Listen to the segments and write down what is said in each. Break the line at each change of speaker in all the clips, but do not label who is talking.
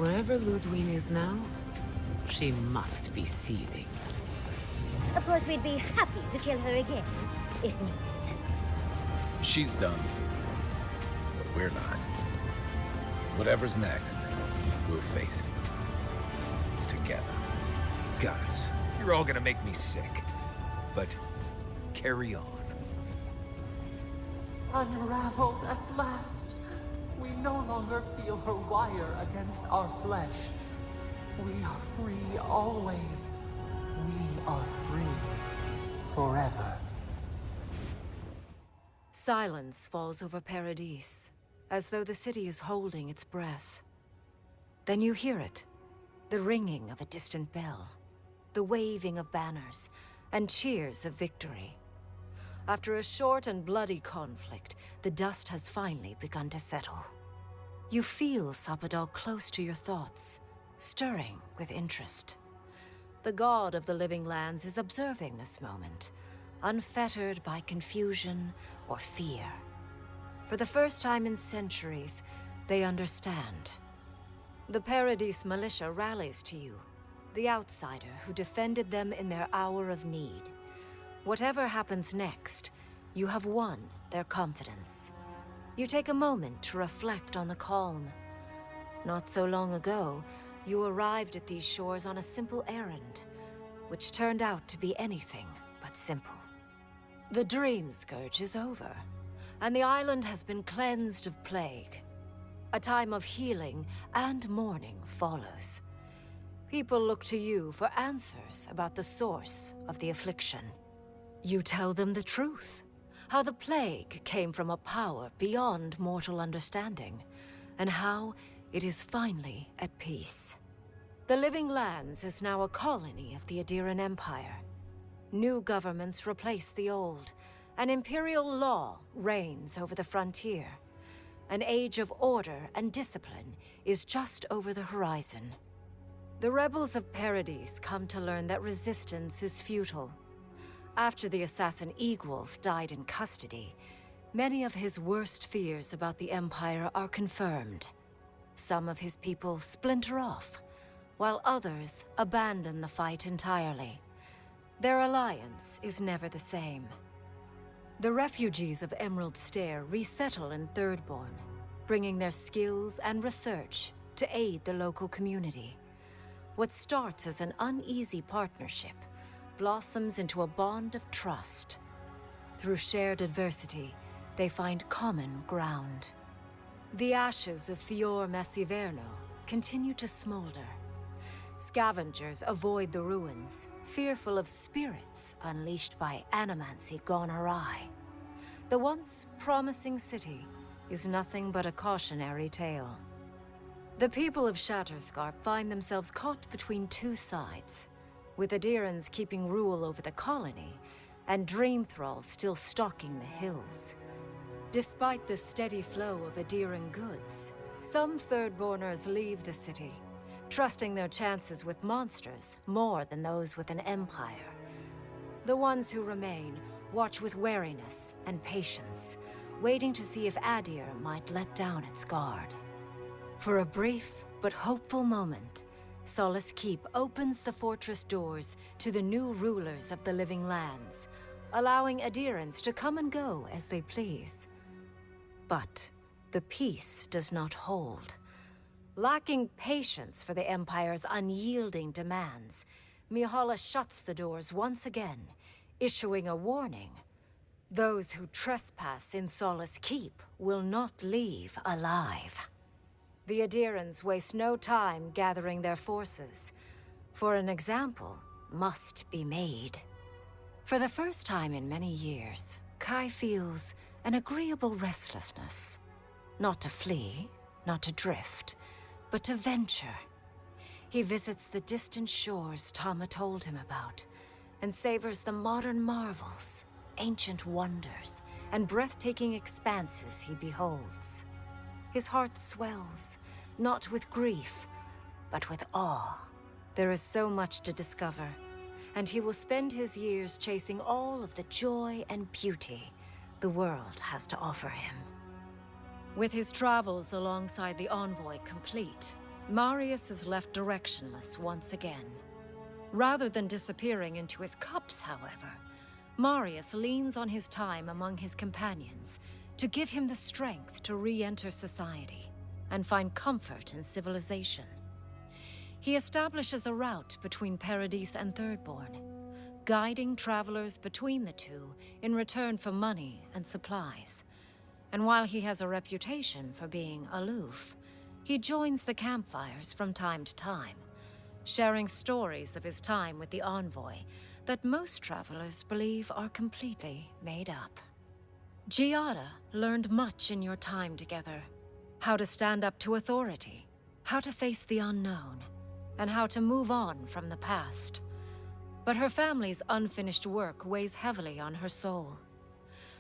Wherever Ludwig is now, she must be seething.
Of course, we'd be happy to kill her again, if needed.
She's done for. But we're not. Whatever's next, we'll face it. Together. Gods, you're all gonna make me sick. But carry on.
Unraveled at last. We no longer feel her wire against our flesh. We are free always. We are free forever.
Silence falls over Paradise, as though the city is holding its breath. Then you hear it, the ringing of a distant bell, the waving of banners, and cheers of victory. After a short and bloody conflict, the dust has finally begun to settle. You feel Sapadal close to your thoughts, stirring with interest. The god of the living lands is observing this moment, unfettered by confusion or fear. For the first time in centuries, they understand. The Paradise militia rallies to you, the outsider who defended them in their hour of need. Whatever happens next, you have won their confidence. You take a moment to reflect on the calm. Not so long ago, you arrived at these shores on a simple errand, which turned out to be anything but simple. The Dream Scourge is over, and the island has been cleansed of plague. A time of healing and mourning follows. People look to you for answers about the source of the affliction. You tell them the truth, how the plague came from a power beyond mortal understanding, and how it is finally at peace. The Living Lands is now a colony of the Adiran Empire. New governments replace the old, and imperial law reigns over the frontier. An age of order and discipline is just over the horizon. The rebels of Paradise come to learn that resistance is futile. After the assassin Egwolf died in custody, many of his worst fears about the Empire are confirmed. Some of his people splinter off, while others abandon the fight entirely. Their alliance is never the same. The refugees of Emerald Stair resettle in Thirdborn, bringing their skills and research to aid the local community. What starts as an uneasy partnership blossoms into a bond of trust. Through shared adversity, they find common ground. The ashes of Fior Messiverno continue to smolder. Scavengers avoid the ruins, fearful of spirits unleashed by animancy gone awry. The once promising city is nothing but a cautionary tale. The people of Shatterscarp find themselves caught between two sides, with Adirans keeping rule over the colony, and Dream Thralls still stalking the hills. Despite the steady flow of Adiran goods, some Thirdborners leave the city, trusting their chances with monsters more than those with an empire. The ones who remain watch with wariness and patience, waiting to see if Adir might let down its guard. For a brief but hopeful moment, Solace Keep opens the fortress doors to the new rulers of the Living Lands, allowing Adirans to come and go as they please. But the peace does not hold. Lacking patience for the Empire's unyielding demands, Mihala shuts the doors once again, issuing a warning. Those who trespass in Solace Keep will not leave alive. The Adirans waste no time gathering their forces, for an example must be made. For the first time in many years, Kai feels an agreeable restlessness. Not to flee, not to drift, but to venture. He visits the distant shores Tama told him about, and savors the modern marvels, ancient wonders, and breathtaking expanses he beholds. His heart swells, not with grief, but with awe. There is so much to discover, and he will spend his years chasing all of the joy and beauty the world has to offer him. With his travels alongside the envoy complete, Marius is left directionless once again. Rather than disappearing into his cups, however, Marius leans on his time among his companions to give him the strength to re-enter society and find comfort in civilization. He establishes a route between Paradise and Thirdborn, guiding travelers between the two in return for money and supplies. And while he has a reputation for being aloof, he joins the campfires from time to time, sharing stories of his time with the envoy that most travelers believe are completely made up. Giada learned much in your time together. How to stand up to authority, how to face the unknown, and how to move on from the past. But her family's unfinished work weighs heavily on her soul.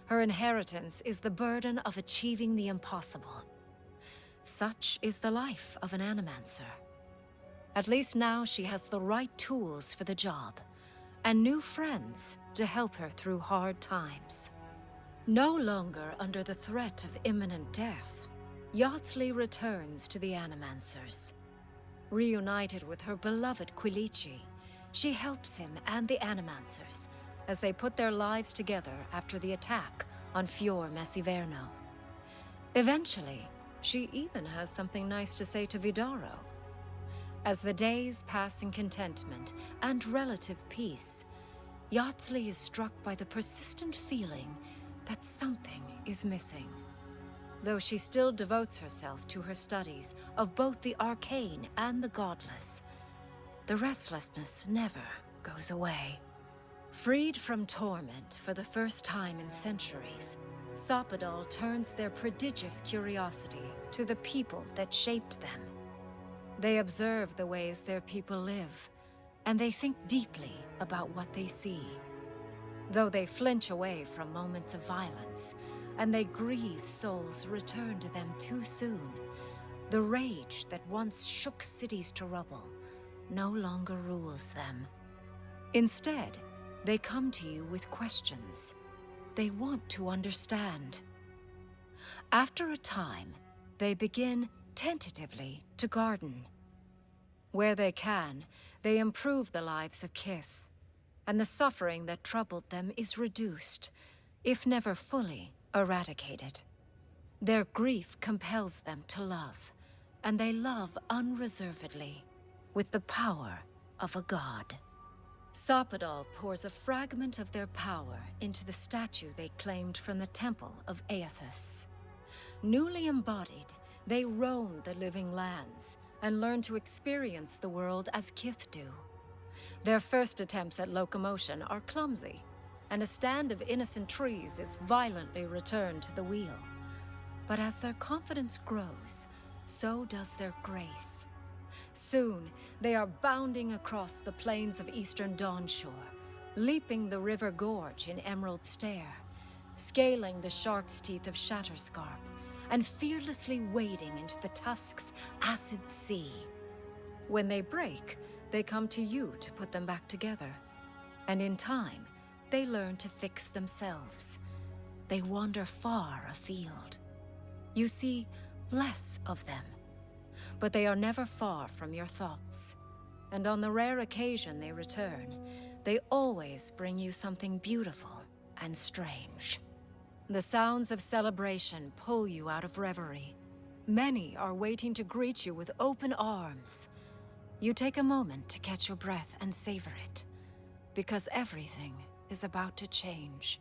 Her inheritance is the burden of achieving the impossible. Such is the life of an animancer. At least now she has the right tools for the job, and new friends to help her through hard times. No longer under the threat of imminent death, Yatsley returns to the Animancers. Reunited with her beloved Quilici, she helps him and the Animancers as they put their lives together after the attack on Fior Messiverno. Eventually, she even has something nice to say to Vidaro. As the days pass in contentment and relative peace, Yatsley is struck by the persistent feeling that something is missing. Though she still devotes herself to her studies of both the arcane and the godless, the restlessness never goes away. Freed from torment for the first time in centuries, Sopadal turns their prodigious curiosity to the people that shaped them. They observe the ways their people live, and they think deeply about what they see. Though they flinch away from moments of violence, and they grieve souls returned to them too soon, the rage that once shook cities to rubble no longer rules them. Instead, they come to you with questions. They want to understand. After a time, they begin tentatively to garden. Where they can, they improve the lives of Kith, and the suffering that troubled them is reduced, if never fully eradicated. Their grief compels them to love, and they love unreservedly, with the power of a god. Sopadal pours a fragment of their power into the statue they claimed from the temple of Aethys. Newly embodied, they roam the living lands and learn to experience the world as Kith do. Their first attempts at locomotion are clumsy, and a stand of innocent trees is violently returned to the wheel. But as their confidence grows, so does their grace. Soon, they are bounding across the plains of eastern Dawnshore, leaping the river gorge in Emerald Stair, scaling the shark's teeth of Shatterscarp, and fearlessly wading into the Tusk's acid sea. When they break, they come to you to put them back together. And in time, they learn to fix themselves. They wander far afield. You see less of them, but they are never far from your thoughts. And on the rare occasion they return, they always bring you something beautiful and strange. The sounds of celebration pull you out of reverie. Many are waiting to greet you with open arms. You take a moment to catch your breath and savor it, because everything is about to change.